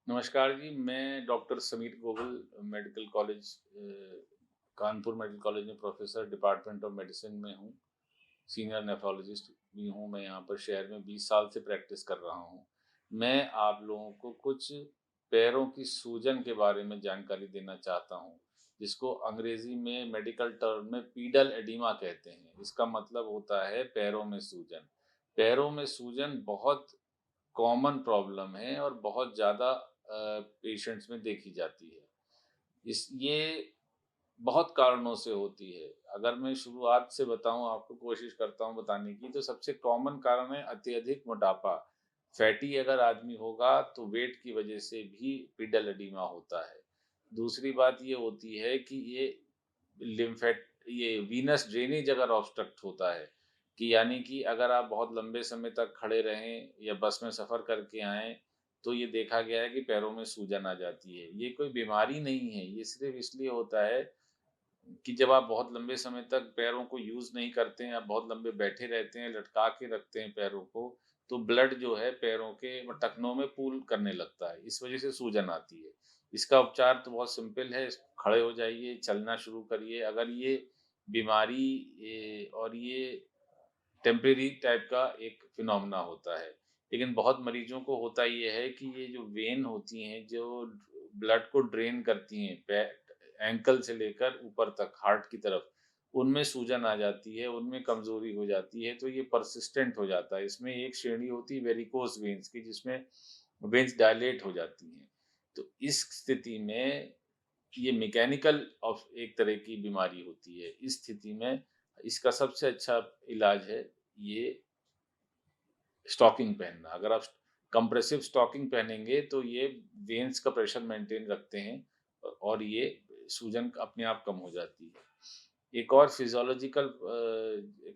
नमस्कार जी, मैं doctor Sameer Govil medical college Kanpur medical college में प्रोफेसर डिपार्टमेंट ऑफ मेडिसिन में हूँ। सीनियर नेफ्रोलॉजिस्ट भी हूँ। मैं यहाँ पर शहर में 20 साल से प्रैक्टिस कर रहा हूँ। मैं आप लोगों को कुछ पैरों की सूजन के बारे में जानकारी देना चाहता हूँ, जिसको अंग्रेज़ी में मेडिकल टर्म में पीडल एडिमा कहते हैं। इसका मतलब होता है पैरों में सूजन। पैरों में सूजन बहुत कॉमन प्रॉब्लम है और बहुत ज़्यादा पेशेंट्स में देखी जाती है। इस ये बहुत कारणों से होती है। अगर मैं शुरुआत से बताऊँ आपको कोशिश करता हूँ बताने की, तो सबसे कॉमन कारण है अत्यधिक मोटापा। फैटी अगर आदमी होगा तो वेट की वज़ह से भी पिडल एडिमा होता है। दूसरी बात ये होती है कि ये वीनस ड्रेनेज अगर ऑब्स्ट्रक्ट होता है, कि यानी कि अगर आप बहुत लंबे समय तक खड़े रहें या बस में सफ़र करके आएँ, तो ये देखा गया है कि पैरों में सूजन आ जाती है। ये कोई बीमारी नहीं है, ये सिर्फ़ इसलिए होता है कि जब आप बहुत लंबे समय तक पैरों को यूज़ नहीं करते हैं, आप बहुत लंबे बैठे रहते हैं, लटका के रखते हैं पैरों को, तो ब्लड जो है पैरों के टखनों में पूल करने लगता है। इस वज़ह से सूजन आती है। इसका उपचार तो बहुत सिंपल है, खड़े हो जाइए, चलना शुरू करिए। अगर ये बीमारी और ये टेम्परेरी टाइप का एक फिनोमेना होता है। लेकिन बहुत मरीज़ों को होता ये है कि ये जो वेन होती हैं, जो ब्लड को ड्रेन करती हैं, एंकल से लेकर ऊपर तक हार्ट की तरफ, उनमें सूजन आ जाती है, उनमें कमज़ोरी हो जाती है, तो ये पर्सिस्टेंट हो जाता है। इसमें एक श्रेणी होती है वेरिकोज़ वेन्स की, जिसमें वेन्स डायलेट हो जाती हैं। तो इस स्थिति में ये मैकेनिकल ऑफ एक तरह की बीमारी होती है। इस स्थिति में इसका सबसे अच्छा इलाज है ये स्टॉकिंग पहनना। अगर आप कंप्रेसिव स्टॉकिंग पहनेंगे तो ये वेन्स का प्रेशर मेंटेन रखते हैं और ये सूजन अपने आप कम हो जाती है। एक और फिजियोलॉजिकल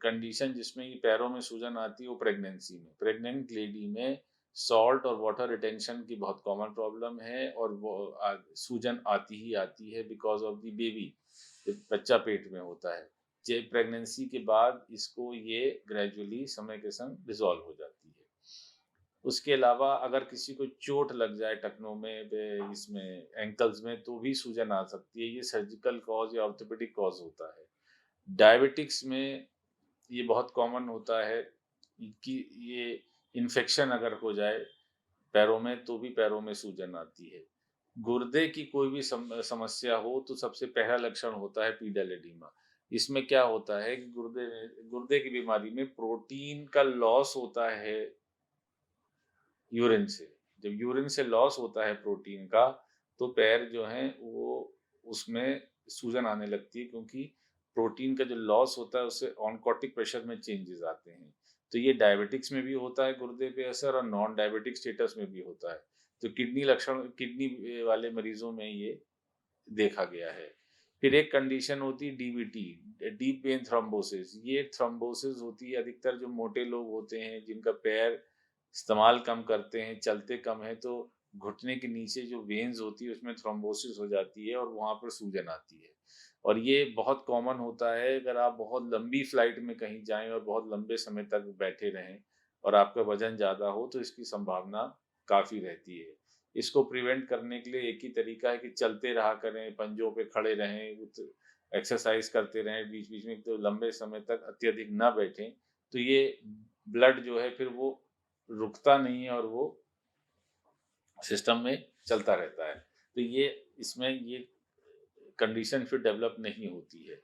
कंडीशन जिसमें ये पैरों में सूजन आती है वो प्रेगनेंसी में। प्रेग्नेंट लेडी में सॉल्ट और वाटर रिटेंशन की बहुत कॉमन प्रॉब्लम है और वो सूजन आती ही आती है बिकॉज़ ऑफ द बेबी, जब बच्चा पेट में होता है। जे प्रेगनेंसी के बाद इसको ये ग्रेजुअली समय के संग रिज़ॉल्व हो जाती है। उसके अलावा अगर किसी को चोट लग जाए टखनों में, इसमें एंकल्स में, तो भी सूजन आ सकती है। ये सर्जिकल कॉज़ या ऑर्थोपेडिक कॉज़ होता है। डायबिटिक्स में ये बहुत कॉमन होता है कि ये इन्फेक्शन अगर हो जाए पैरों में, तो भी पैरों में सूजन आती है। गुर्दे की कोई भी समस्या हो तो सबसे पहला लक्षण होता है पीडल एडिमा। इसमें क्या होता है कि गुर्दे की बीमारी में प्रोटीन का लॉस होता है यूरिन से। जब यूरिन से लॉस होता है प्रोटीन का, तो पैर जो हैं वो उसमें सूजन आने लगती है, क्योंकि प्रोटीन का जो लॉस होता है उससे ऑनकोटिक प्रेशर में चेंजेस आते हैं। तो ये डायबिटिक्स में भी होता है गुर्दे पे असर, और नॉन डायबिटिक स्टेटस में भी होता है। तो किडनी वाले मरीजों में ये देखा गया है। फिर एक कंडीशन होती है डीवीटी, डीप वेन थ्रोम्बोसिस। ये थ्रोम्बोसिस होती है अधिकतर जो मोटे लोग होते हैं, जिनका पैर इस्तेमाल कम करते हैं, चलते कम हैं, तो घुटने के नीचे जो वेन्स होती है उसमें थ्रोम्बोसिस हो जाती है और वहाँ पर सूजन आती है। और ये बहुत कॉमन होता है अगर आप बहुत लंबी फ्लाइट में कहीं जाएँ और बहुत लंबे समय तक बैठे रहें और आपका वज़न ज़्यादा हो, तो इसकी संभावना काफ़ी रहती है। इसको प्रिवेंट करने के लिए एक ही तरीका है कि चलते रहा करें, पंजों पे खड़े रहें, एक्सरसाइज करते रहें बीच-बीच में, तो लंबे समय तक अत्यधिक ना बैठें। तो ये ब्लड जो है फिर वो रुकता नहीं है और वो सिस्टम में चलता रहता है। तो ये इसमें ये कंडीशन फिर डेवलप नहीं होती है।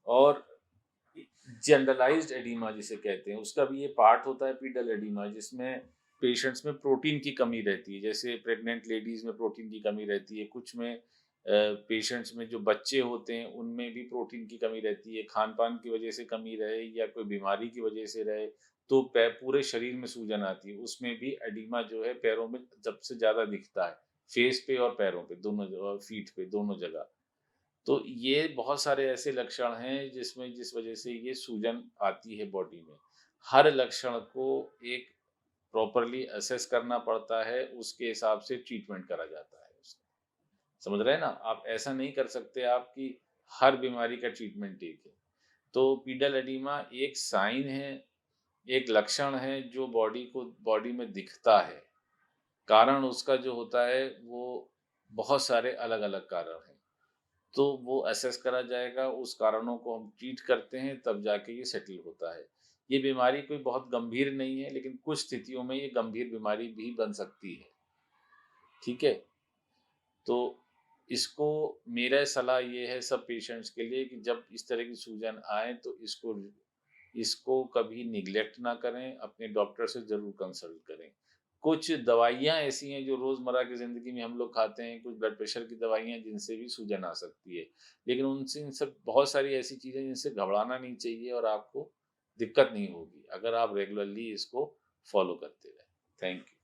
और जनरलाइज्ड एडिमा जिसे कहते हैं, उसका भी ये पार्ट होता है पीडल एडिमा, जिसमें पेशेंट्स में प्रोटीन की कमी रहती है। जैसे प्रेग्नेंट लेडीज में प्रोटीन की कमी रहती है, कुछ में पेशेंट्स में जो बच्चे होते हैं उनमें भी प्रोटीन की कमी रहती है। खान पान की वजह से कमी रहे या कोई बीमारी की वजह से रहे, तो पूरे शरीर में सूजन आती है। उसमें भी एडिमा जो है पैरों में सबसे ज्यादा दिखता है, फेस पे और पैरों पे दोनों जगह, फीट पे दोनों जगह। तो ये बहुत सारे ऐसे लक्षण हैं जिस वजह से ये सूजन आती है बॉडी में। हर लक्षण को एक प्रॉपर्ली असेस करना पड़ता है, उसके हिसाब से ट्रीटमेंट करा जाता है उसका। समझ रहे हैं ना? आप ऐसा नहीं कर सकते आप कि हर बीमारी का ट्रीटमेंट एक है। तो पीडल एडिमा एक साइन है, एक लक्षण है जो बॉडी में दिखता है। कारण उसका जो होता है वो बहुत सारे अलग-अलग कारण हैं। तो वो असेस करा जाएगा, उस कारणों को हम ट्रीट करते हैं, तब जाके ये सेटल होता है। ये बीमारी कोई बहुत गंभीर नहीं है, लेकिन कुछ स्थितियों में ये गंभीर बीमारी भी बन सकती है, ठीक है? तो इसको मेरा सलाह ये है सब पेशेंट्स के लिए कि जब इस तरह की सूजन आए तो इसको इसको कभी निग्लेक्ट ना करें, अपने डॉक्टर से ज़रूर कंसल्ट करें। कुछ दवाइयाँ ऐसी हैं जो रोज़मर्रा की ज़िंदगी में हम लोग खाते हैं, कुछ ब्लड प्रेशर की दवाइयाँ जिनसे भी सूजन आ सकती है। लेकिन उनसे इन सब बहुत सारी ऐसी चीज़ें जिनसे घबराना नहीं चाहिए और आपको दिक्कत नहीं होगी, अगर आप रेगुलरली इसको फ़ॉलो करते रहें। Thank you.